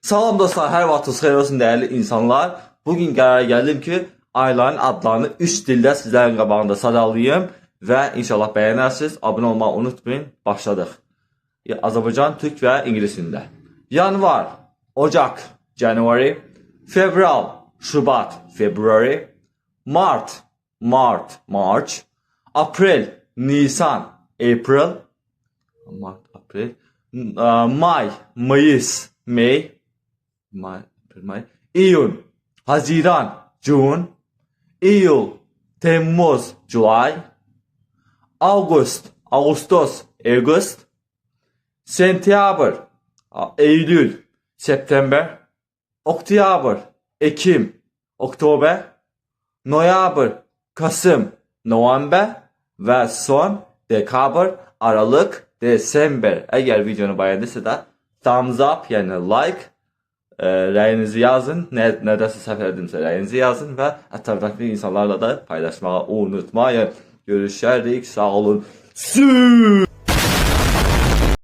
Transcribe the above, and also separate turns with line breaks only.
Salam dostlar, hər vaxtınız xeyir olsun değerli insanlar. Bugün qərar gəldim ki, ayların adlarını 3 dildə sizlərin qabağında sadalayayım və inşallah bəyənərsiniz. Abunə olmağı unutmayın. Başladıq. Azərbaycan, Türk və ingilis dilində. Yanvar, Ocaq, January, Fevral, Şubat, February, Mart, March, April, Nisan, April, Mart, April, May, Mayıs, May, İyun, Haziran, June, İyul, Temmuz, July, Ağustos, August, Sentyabr, Eylül, September, Oktyabr, Ekim, Oktober, Noyabr, Kasım, November ve son Dekabr, Aralık, Desember. Eğer videonu beğendiyse de thumbs up yani like, rəyinizi yazın. Nədəsə səhv edimsə rəyinizi yazın və ətrafdakı insanlarla da paylaşmağı unutmayın. Görüşərik, sağ olun.